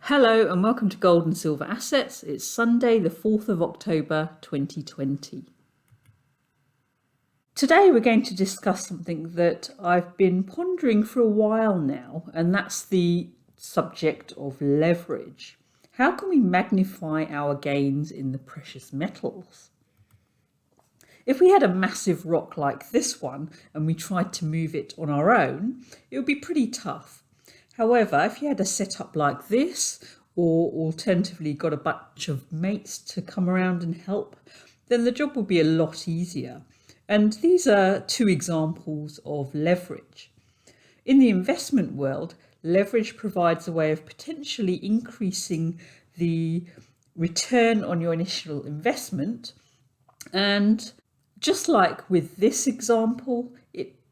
Hello and welcome to Gold and Silver Assets. It's Sunday the 4th of October 2020. Today we're going to discuss something that I've been pondering for a while now, and that's the subject of leverage. How can we magnify our gains in the precious metals? If we had a massive rock like this one and we tried to move it on our own, it would be pretty tough. However, if you had a setup like this, or alternatively got a bunch of mates to come around and help, then the job would be a lot easier. And these are two examples of leverage. In the investment world, leverage provides a way of potentially increasing the return on your initial investment. And just like with this example,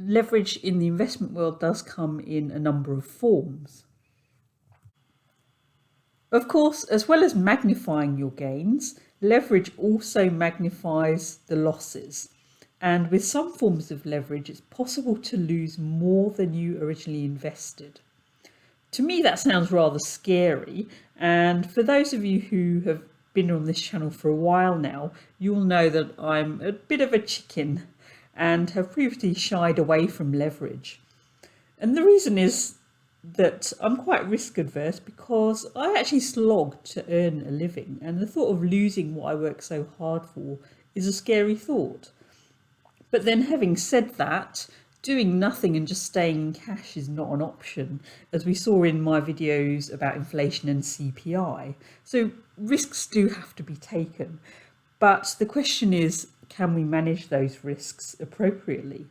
leverage in the investment world does come in a number of forms. Of course, as well as magnifying your gains, leverage also magnifies the losses. And with some forms of leverage, it's possible to lose more than you originally invested. To me, that sounds rather scary. And for those of you who have been on this channel for a while now, you'll know that I'm a bit of a chicken and have previously shied away from leverage. And the reason is that I'm quite risk adverse because I actually slog to earn a living, and the thought of losing what I work so hard for is a scary thought. But then, having said that, doing nothing and just staying in cash is not an option, as we saw in my videos about inflation and CPI. So risks do have to be taken. But the question is, can we manage those risks appropriately?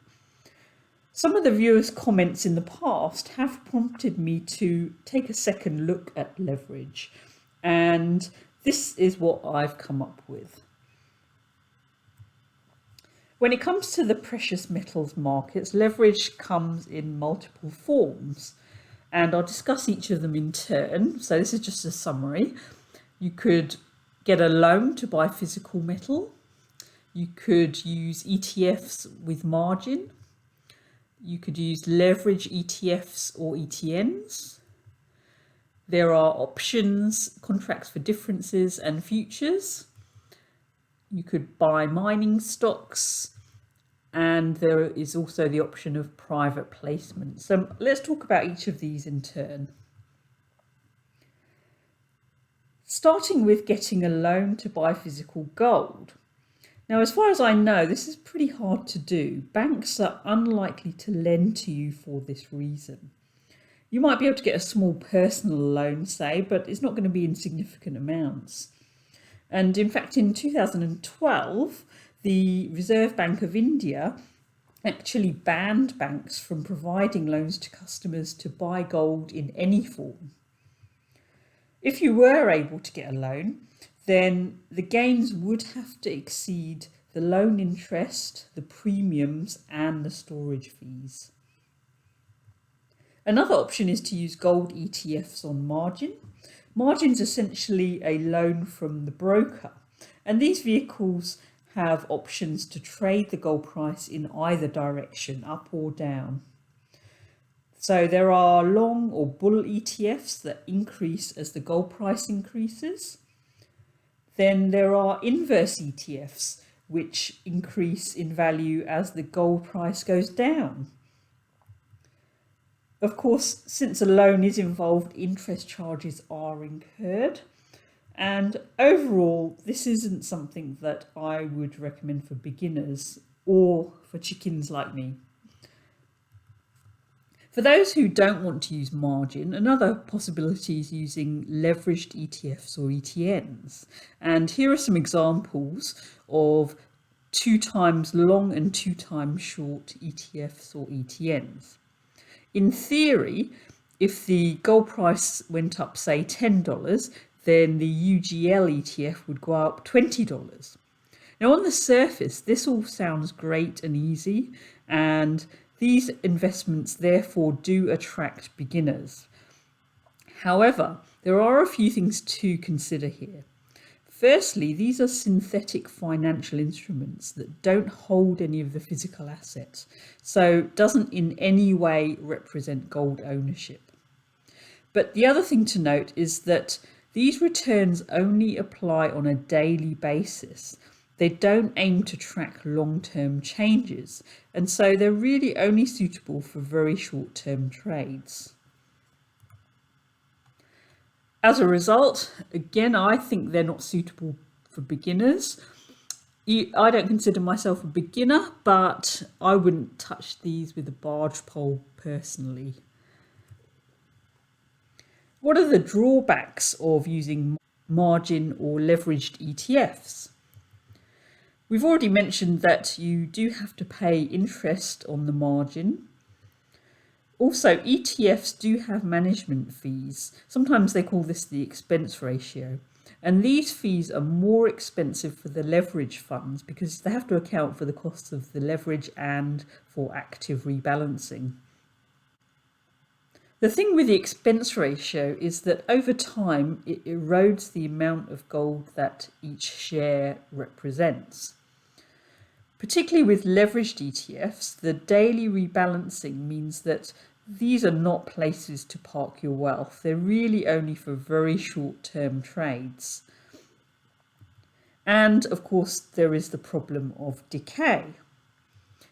Some of the viewers' comments in the past have prompted me to take a second look at leverage, and this is what I've come up with. When it comes to the precious metals markets, leverage comes in multiple forms, and I'll discuss each of them in turn. So this is just a summary. You could get a loan to buy physical metal. You could use ETFs with margin. You could use leverage ETFs or ETNs. There are options, contracts for differences, and futures. You could buy mining stocks, and there is also the option of private placement. So let's talk about each of these in turn. Starting with getting a loan to buy physical gold. Now, as far as I know, this is pretty hard to do. Banks are unlikely to lend to you for this reason. You might be able to get a small personal loan, say, but it's not going to be in significant amounts. And in fact, in 2012, the Reserve Bank of India actually banned banks from providing loans to customers to buy gold in any form. If you were able to get a loan, then the gains would have to exceed the loan interest, the premiums, and the storage fees. Another option is to use gold ETFs on margin. Margin is essentially a loan from the broker, and these vehicles have options to trade the gold price in either direction, up or down. So there are long or bull ETFs that increase as the gold price increases. Then there are inverse ETFs, which increase in value as the gold price goes down. Of course, since a loan is involved, interest charges are incurred. And overall, this isn't something that I would recommend for beginners or for chickens like me. For those who don't want to use margin, another possibility is using leveraged ETFs or ETNs. And here are some examples of 2 times long and 2 times short ETFs or ETNs. In theory, if the gold price went up, say, $10, then the UGL ETF would go up $20. Now, on the surface, this all sounds great and easy, and these investments therefore do attract beginners. However, there are a few things to consider here. Firstly, these are synthetic financial instruments that don't hold any of the physical assets, so doesn't in any way represent gold ownership. But the other thing to note is that these returns only apply on a daily basis. They don't aim to track long-term changes, and so they're really only suitable for very short-term trades. As a result, again, I think they're not suitable for beginners. I don't consider myself a beginner, but I wouldn't touch these with a barge pole personally. What are the drawbacks of using margin or leveraged ETFs? We've already mentioned that you do have to pay interest on the margin. Also, ETFs do have management fees. Sometimes they call this the expense ratio. And these fees are more expensive for the leverage funds because they have to account for the costs of the leverage and for active rebalancing. The thing with the expense ratio is that over time it erodes the amount of gold that each share represents. Particularly with leveraged ETFs, the daily rebalancing means that these are not places to park your wealth. They're really only for very short-term trades. And of course, there is the problem of decay.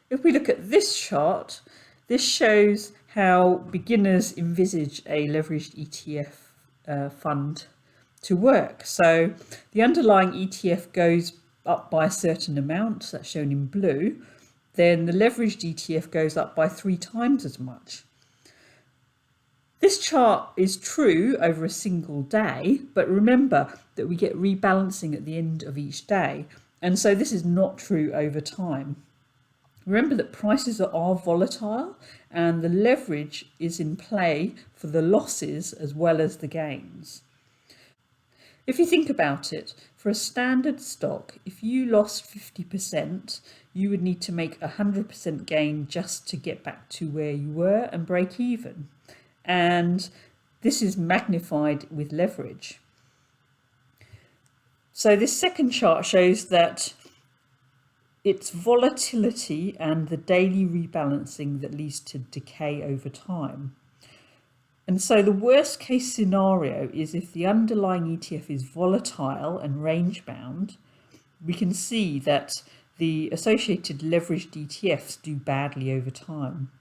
If we look at this chart, this shows how beginners envisage a leveraged ETF fund to work. So the underlying ETF goes up by a certain amount, that's shown in blue, then the leveraged ETF goes up by 3 times as much. This chart is true over a single day, but remember that we get rebalancing at the end of each day, and so this is not true over time. Remember that prices are volatile and the leverage is in play for the losses as well as the gains. If you think about it, for a standard stock, if you lost 50%, you would need to make 100% gain just to get back to where you were and break even. And this is magnified with leverage. So this second chart shows that it's volatility and the daily rebalancing that leads to decay over time. And so the worst case scenario is if the underlying ETF is volatile and range bound, we can see that the associated leveraged ETFs do badly over time.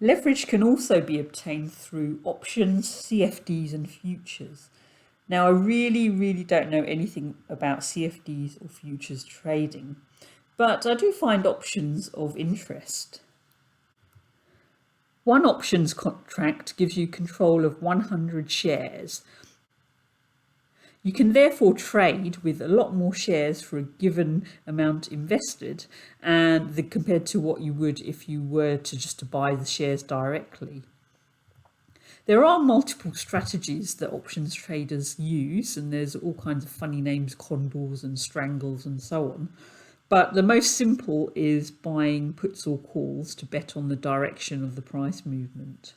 Leverage can also be obtained through options, CFDs and futures. Now, I really don't know anything about CFDs or futures trading, but I do find options of interest. One options contract gives you control of 100 shares. You can therefore trade with a lot more shares for a given amount invested and compared to what you would if you were to buy the shares directly. There are multiple strategies that options traders use, and there's all kinds of funny names, condors and strangles and so on. But the most simple is buying puts or calls to bet on the direction of the price movement.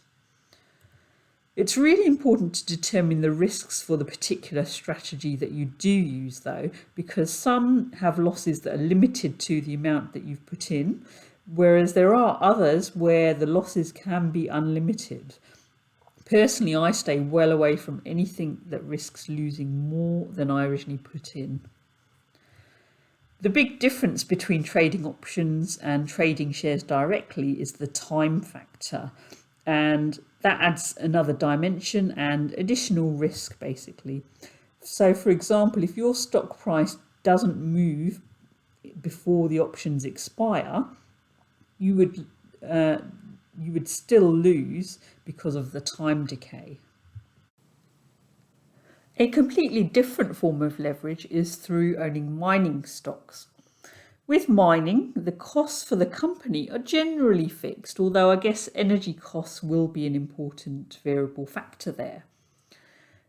It's really important to determine the risks for the particular strategy that you do use though, because some have losses that are limited to the amount that you've put in, whereas there are others where the losses can be unlimited. Personally, I stay well away from anything that risks losing more than I originally put in. The big difference between trading options and trading shares directly is the time factor, and that adds another dimension and additional risk basically. So for example, if your stock price doesn't move before the options expire, you would still lose because of the time decay. A completely different form of leverage is through owning mining stocks. With mining, the costs for the company are generally fixed, although I guess energy costs will be an important variable factor there.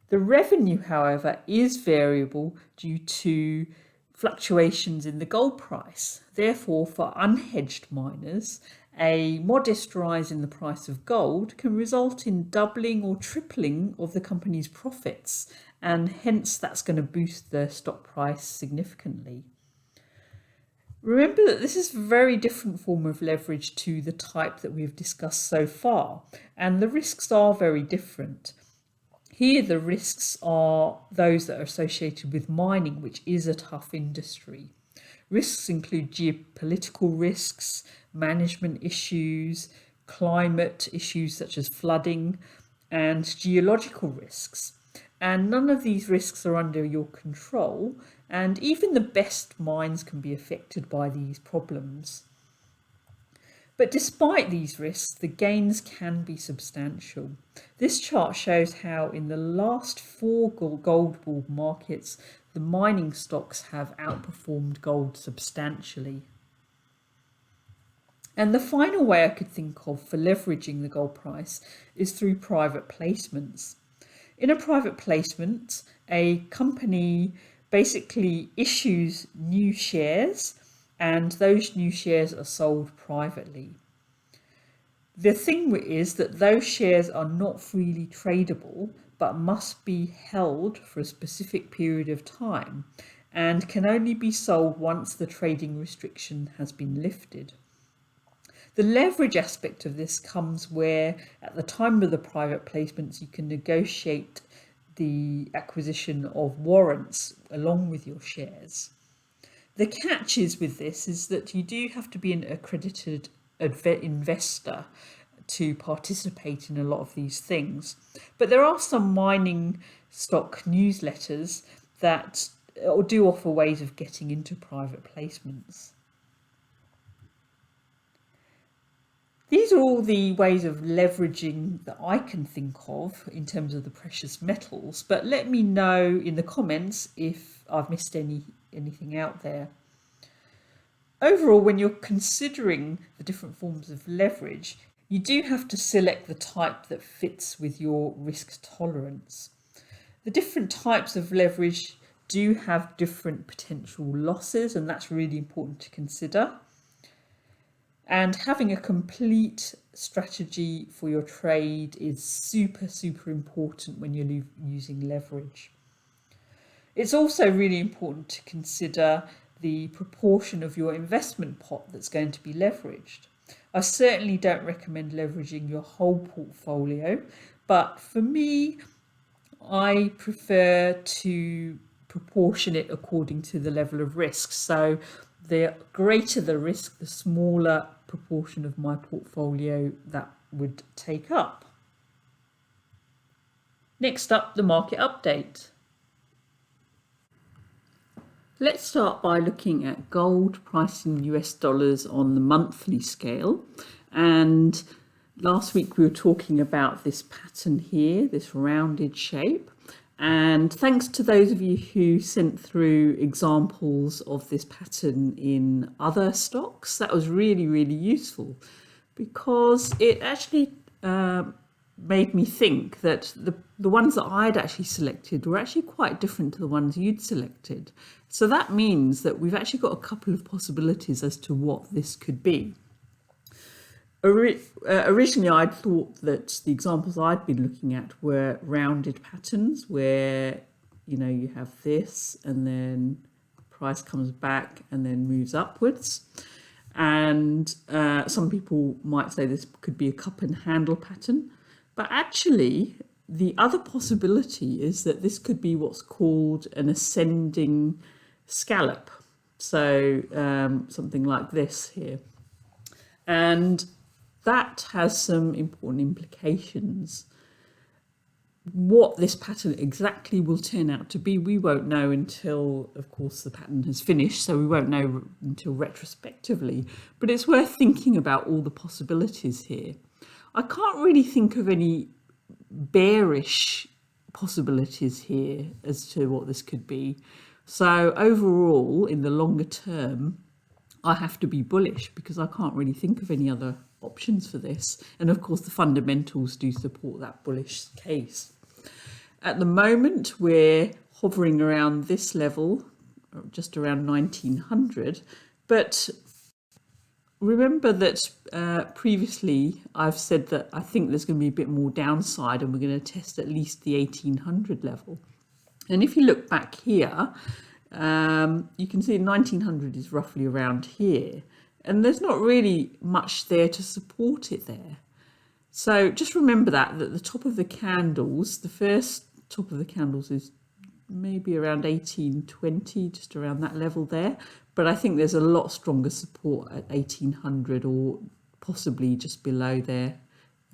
The revenue, however, is variable due to fluctuations in the gold price. Therefore, for unhedged miners, a modest rise in the price of gold can result in doubling or tripling of the company's profits, and hence that's going to boost the stock price significantly. Remember that this is a very different form of leverage to the type that we've discussed so far, and the risks are very different. Here, the risks are those that are associated with mining, which is a tough industry. Risks include geopolitical risks, management issues, climate issues such as flooding, and geological risks. And none of these risks are under your control, and even the best mines can be affected by these problems. But despite these risks, the gains can be substantial. This chart shows how in the last 4 gold bull markets, the mining stocks have outperformed gold substantially. And the final way I could think of for leveraging the gold price is through private placements. In a private placement, a company basically issues new shares, and those new shares are sold privately. The thing is that those shares are not freely tradable, but must be held for a specific period of time and can only be sold once the trading restriction has been lifted. The leverage aspect of this comes where at the time of the private placements you can negotiate the acquisition of warrants along with your shares. The catches with this is that you do have to be an accredited investor to participate in a lot of these things. But there are some mining stock newsletters that do offer ways of getting into private placements. These are all the ways of leveraging that I can think of in terms of the precious metals, but let me know in the comments if I've missed anything out there. Overall, when you're considering the different forms of leverage, you do have to select the type that fits with your risk tolerance. The different types of leverage do have different potential losses, and that's really important to consider. And having a complete strategy for your trade is super, super important when you're using leverage. It's also really important to consider the proportion of your investment pot that's going to be leveraged. I certainly don't recommend leveraging your whole portfolio, but for me, I prefer to proportion it according to the level of risk. So the greater the risk, the smaller proportion of my portfolio that would take up. Next up, the market update. Let's start by looking at gold price in US dollars on the monthly scale. And last week we were talking about this pattern here, this rounded shape. And thanks to those of you who sent through examples of this pattern in other stocks, that was really, really useful because it actually made me think that the ones that I'd actually selected were actually quite different to the ones you'd selected. So that means that we've actually got a couple of possibilities as to what this could be. Originally, I'd thought that the examples I'd been looking at were rounded patterns where, you have this and then price comes back and then moves upwards. And some people might say this could be a cup and handle pattern. But actually, the other possibility is that this could be what's called an ascending scallop. So something like this here. And that has some important implications. What this pattern exactly will turn out to be, we won't know until, of course, the pattern has finished, so we won't know until retrospectively. But it's worth thinking about all the possibilities here. I can't really think of any bearish possibilities here as to what this could be. So overall, in the longer term, I have to be bullish because I can't really think of any other options for this. And of course, the fundamentals do support that bullish case. At the moment, we're hovering around this level, just around 1900. But remember that previously I've said that I think there's going to be a bit more downside and we're going to test at least the 1800 level. And if you look back here, You can see 1900 is roughly around here, and there's not really much there to support it there. So just remember that the top of the candles, the first top of the candles is maybe around 1820, just around that level there. But I think there's a lot stronger support at 1800 or possibly just below there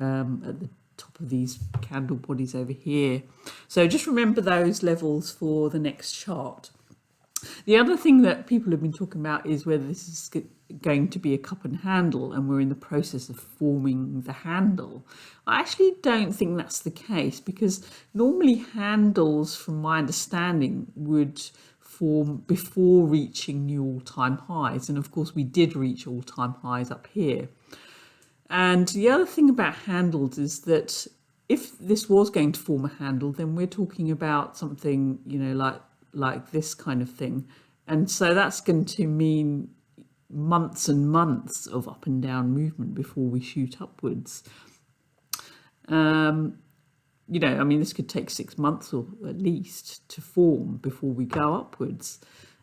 at the top of these candle bodies over here. So just remember those levels for the next chart. The other thing that people have been talking about is whether this is going to be a cup and handle and we're in the process of forming the handle. I actually don't think that's the case, because normally handles, from my understanding, would form before reaching new all-time highs. And of course we did reach all-time highs up here. And the other thing about handles is that if this was going to form a handle, then we're talking about something, you know, like this kind of thing. And so that's going to mean months and months of up and down movement before we shoot upwards. You know, I mean, this could take 6 months or at least to form before we go upwards.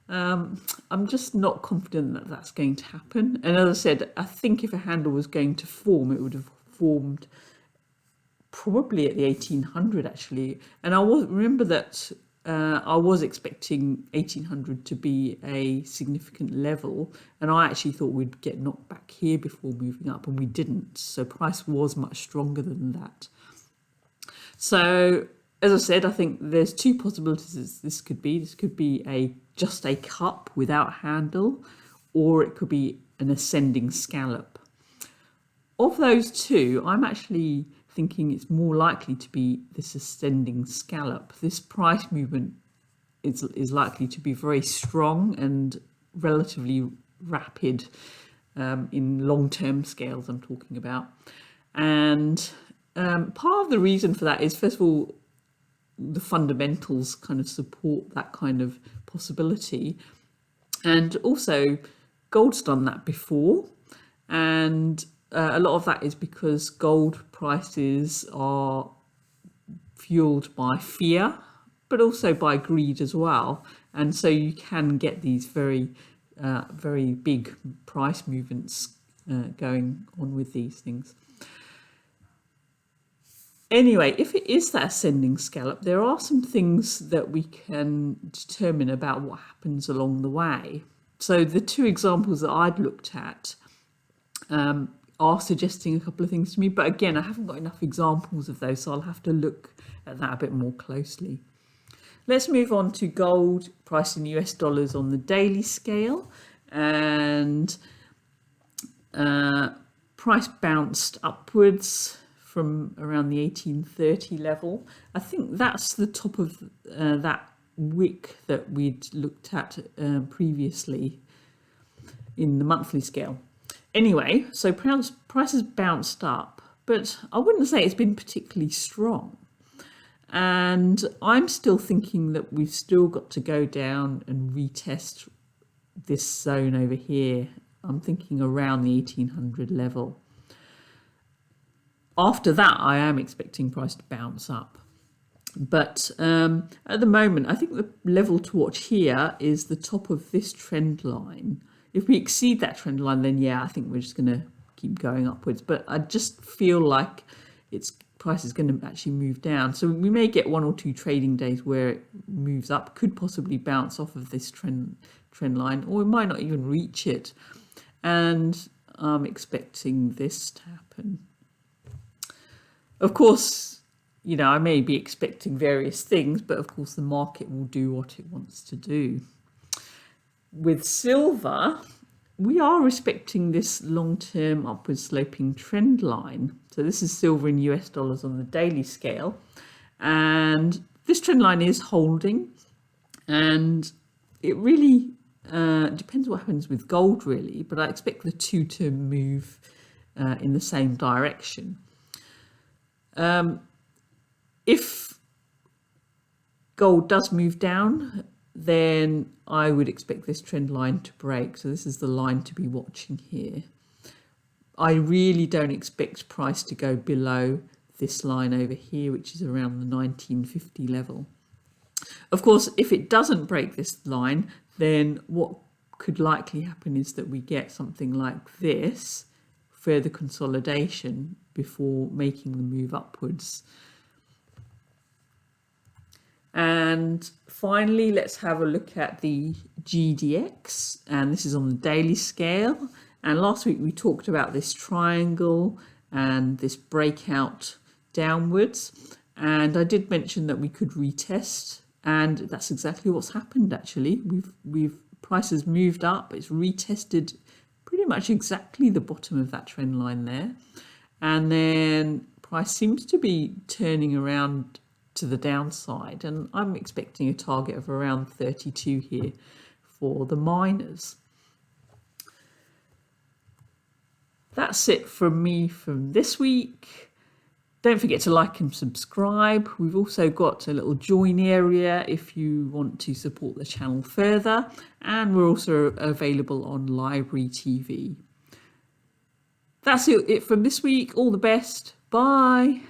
I'm just not confident that that's going to happen. And as I said, I think if a handle was going to form, it would have formed probably at the 1800 actually. And remember that I was expecting 1800 to be a significant level, and I actually thought we'd get knocked back here before moving up, and we didn't. So price was much stronger than that. So as I said, I think there's two possibilities this could be. This could be just a cup without handle, or it could be an ascending scallop. Of those two, I'm actually thinking it's more likely to be this ascending scallop. This price movement is likely to be very strong and relatively rapid in long-term scales I'm talking about. And part of the reason for that is, first of all, the fundamentals kind of support that kind of possibility. And also gold's done that before. And a lot of that is because gold prices are fueled by fear, but also by greed as well. And so you can get these very big price movements going on with these things. Anyway, if it is that ascending scallop, there are some things that we can determine about what happens along the way. So the two examples that I'd looked at are suggesting a couple of things to me, but again, I haven't got enough examples of those, so I'll have to look at that a bit more closely. Let's move on to gold price in US dollars on the daily scale, and price bounced upwards from around the 1830 level. I think that's the top of that wick that we'd looked at previously in the monthly scale. Anyway, so prices bounced up, but I wouldn't say it's been particularly strong. And I'm still thinking that we've still got to go down and retest this zone over here. I'm thinking around the 1800 level. After that, I am expecting price to bounce up. But at the moment, I think the level to watch here is the top of this trend line. If we exceed that trend line, then yeah, I think we're just going to keep going upwards. But I just feel like price is going to actually move down. So we may get 1 or 2 trading days where it moves up, could possibly bounce off of this trend line, or it might not even reach it. And I'm expecting this to happen. Of course, you know, I may be expecting various things, but of course the market will do what it wants to do. With silver, we are respecting this long-term upward sloping trend line. So this is silver in US dollars on the daily scale. And this trend line is holding. And it really depends what happens with gold, really. But I expect the two to move in the same direction. If gold does move down, then I would expect this trend line to break. So this is the line to be watching here. I really don't expect price to go below this line over here, which is around the 1950 level. Of course, if it doesn't break this line, then what could likely happen is that we get something like this, further consolidation before making the move upwards. And finally, let's have a look at the GDX, and this is on the daily scale. And last week we talked about this triangle and this breakout downwards, and I did mention that we could retest, and that's exactly what's happened. Actually, we've prices moved up, it's retested pretty much exactly the bottom of that trend line there, and then price seems to be turning around to the downside, and I'm expecting a target of around 32 here for the miners. That's it from me from this week. Don't forget to like and subscribe. We've also got a little join area if you want to support the channel further, and we're also available on Library TV. That's it from this week. All the best. Bye.